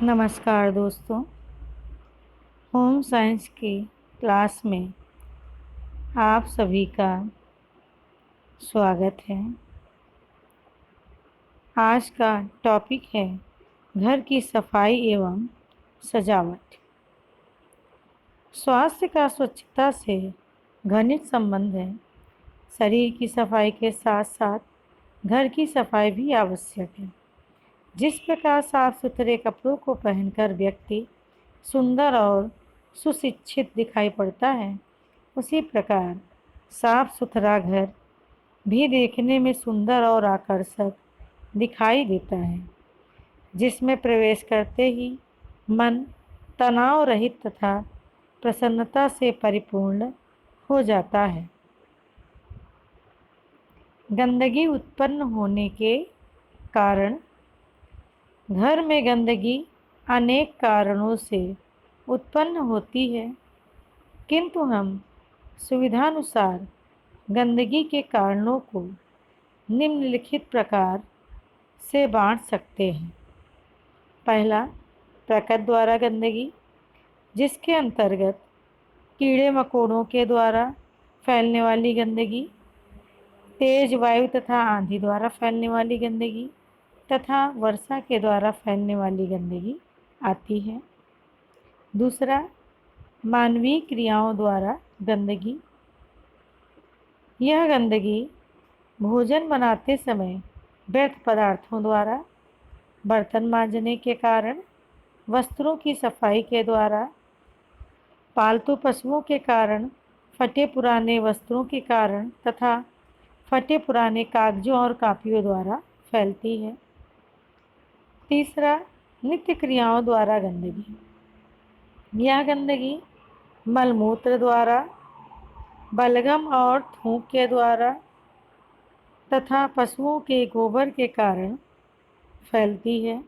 नमस्कार दोस्तों। Home science की क्लास में आप सभी का स्वागत है। आज का टॉपिक है घर की सफाई एवं सजावट। स्वास्थ्य का स्वच्छता से घनिष्ठ संबंध है। शरीर की सफाई के साथ साथ घर की सफाई भी आवश्यक है। जिस प्रकार साफ सुथरे कपड़ों को पहनकर व्यक्ति सुंदर और सुशिक्षित दिखाई पड़ता है, उसी प्रकार साफ सुथरा घर भी देखने में सुंदर और आकर्षक दिखाई देता है, जिसमें प्रवेश करते ही मन तनाव रहित तथा प्रसन्नता से परिपूर्ण हो जाता है। गंदगी उत्पन्न होने के कारण। घर में गंदगी अनेक कारणों से उत्पन्न होती है, किंतु हम सुविधानुसार गंदगी के कारणों को निम्नलिखित प्रकार से बांट सकते हैं। पहला, प्रकृति द्वारा गंदगी, जिसके अंतर्गत कीड़े मकोड़ों के द्वारा फैलने वाली गंदगी, तेज वायु तथा आंधी द्वारा फैलने वाली गंदगी तथा वर्षा के द्वारा फैलने वाली गंदगी आती है। दूसरा, मानवीय क्रियाओं द्वारा गंदगी। यह गंदगी भोजन बनाते समय व्यर्थ पदार्थों द्वारा, बर्तन मांजने के कारण, वस्त्रों की सफाई के द्वारा, पालतू पशुओं के कारण, फटे पुराने वस्त्रों के कारण तथा फटे पुराने कागजों और कापियों द्वारा फैलती है। तीसरा, नित्य क्रियाओं द्वारा गंदगी। यह गंदगी मलमूत्र द्वारा, बलगम और थूक के द्वारा तथा पशुओं के गोबर के कारण फैलती है।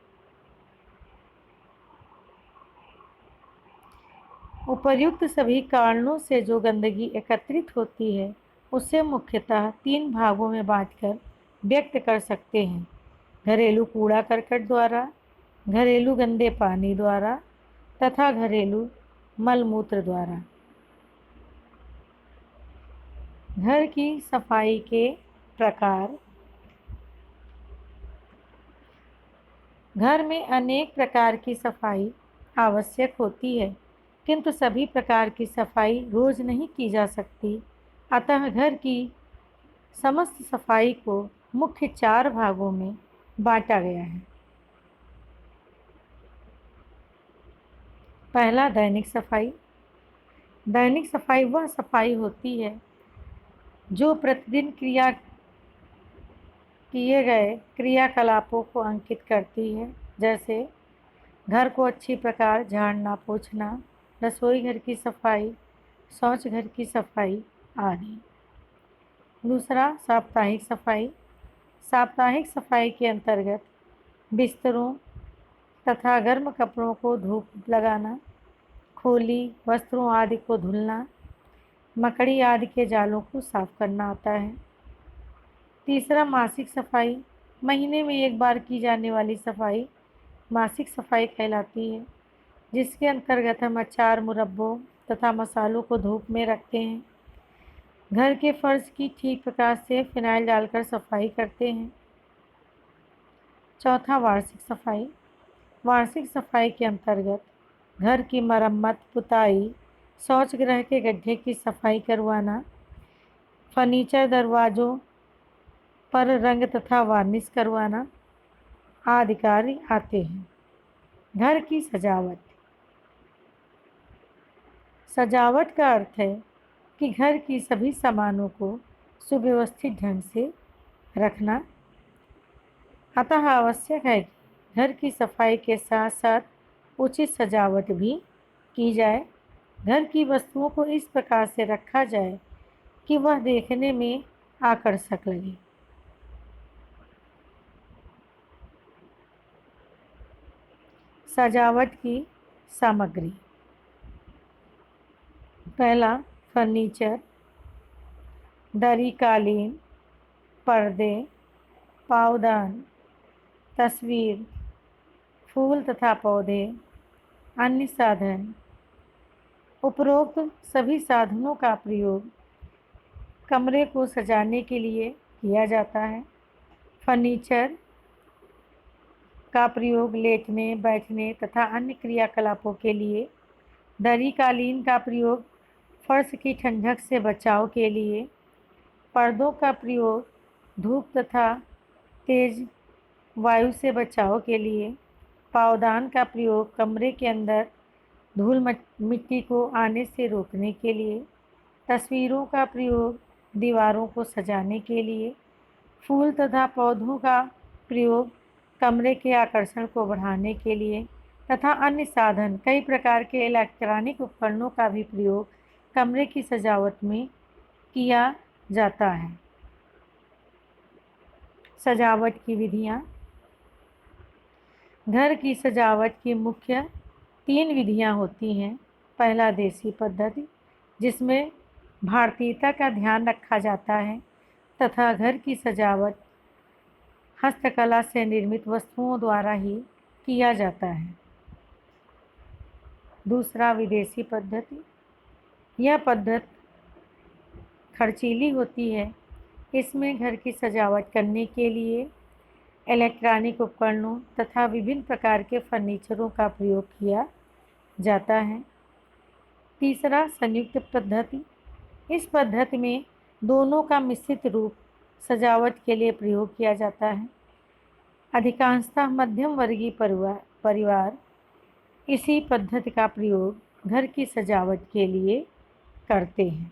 उपर्युक्त सभी कारणों से जो गंदगी एकत्रित होती है, उसे मुख्यतः 3 भागों में बांटकर व्यक्त कर सकते हैं: घरेलू कूड़ा करकट द्वारा, घरेलू गंदे पानी द्वारा तथा घरेलू मलमूत्र द्वारा। घर की सफाई के प्रकार। घर में अनेक प्रकार की सफाई आवश्यक होती है, किंतु सभी प्रकार की सफाई रोज नहीं की जा सकती। अतः घर की समस्त सफाई को मुख्य 4 भागों में बांटा गया है। पहला, दैनिक सफाई। दैनिक सफाई वह सफाई होती है जो प्रतिदिन किए गए क्रियाकलापों को अंकित करती है, जैसे घर को अच्छी प्रकार झाड़ना पोंछना, रसोई घर की सफाई, शौच घर की सफाई आदि। दूसरा, साप्ताहिक सफाई। साप्ताहिक सफाई के अंतर्गत बिस्तरों तथा गर्म कपड़ों को धूप लगाना, खोली वस्त्रों आदि को धुलना, मकड़ी आदि के जालों को साफ करना आता है। तीसरा, मासिक सफाई। महीने में एक बार की जाने वाली सफाई मासिक सफाई कहलाती है, जिसके अंतर्गत हम अचार, मुरब्बों तथा मसालों को धूप में रखते हैं। घर के फर्श की ठीक प्रकार से फिनाइल डालकर सफाई करते हैं। चौथा, वार्षिक सफाई। वार्षिक सफाई के अंतर्गत घर की मरम्मत, पुताई, शौचगृह के गड्ढे की सफाई करवाना, फर्नीचर, दरवाजों पर रंग तथा वार्निश करवाना आदि कार्य आते हैं। घर की सजावट। सजावट का अर्थ है कि घर की सभी सामानों को सुव्यवस्थित ढंग से रखना। अतः आवश्यक है कि घर की सफाई के साथ साथ उचित सजावट भी की जाए। घर की वस्तुओं को इस प्रकार से रखा जाए कि वह देखने में आकर्षक लगे। सजावट की सामग्री। पहला, फर्नीचर, दरी, कालीन, पर्दे, पावदान, तस्वीर, फूल तथा पौधे, अन्य साधन। उपरोक्त सभी साधनों का प्रयोग कमरे को सजाने के लिए किया जाता है। फर्नीचर का प्रयोग लेटने, बैठने तथा अन्य क्रियाकलापों के लिए। दरी कालीन का प्रयोग फर्श की ठंडक से बचाव के लिए। पर्दों का प्रयोग धूप तथा तेज वायु से बचाव के लिए। पावदान का प्रयोग कमरे के अंदर धूल मिट्टी को आने से रोकने के लिए। तस्वीरों का प्रयोग दीवारों को सजाने के लिए। फूल तथा पौधों का प्रयोग कमरे के आकर्षण को बढ़ाने के लिए तथा अन्य साधन। कई प्रकार के इलेक्ट्रॉनिक उपकरणों का भी प्रयोग कमरे की सजावट में किया जाता है। सजावट की विधियाँ। घर की सजावट की मुख्य 3 विधियाँ होती हैं। पहला, देसी पद्धति, जिसमें भारतीयता का ध्यान रखा जाता है तथा घर की सजावट हस्तकला से निर्मित वस्तुओं द्वारा ही किया जाता है। दूसरा, विदेशी पद्धति। यह पद्धति खर्चीली होती है। इसमें घर की सजावट करने के लिए इलेक्ट्रॉनिक उपकरणों तथा विभिन्न प्रकार के फर्नीचरों का प्रयोग किया जाता है। तीसरा, संयुक्त पद्धति। इस पद्धति में दोनों का मिश्रित रूप सजावट के लिए प्रयोग किया जाता है। अधिकांशतः मध्यम वर्गीय परिवार इसी पद्धति का प्रयोग घर की सजावट के लिए करते हैं।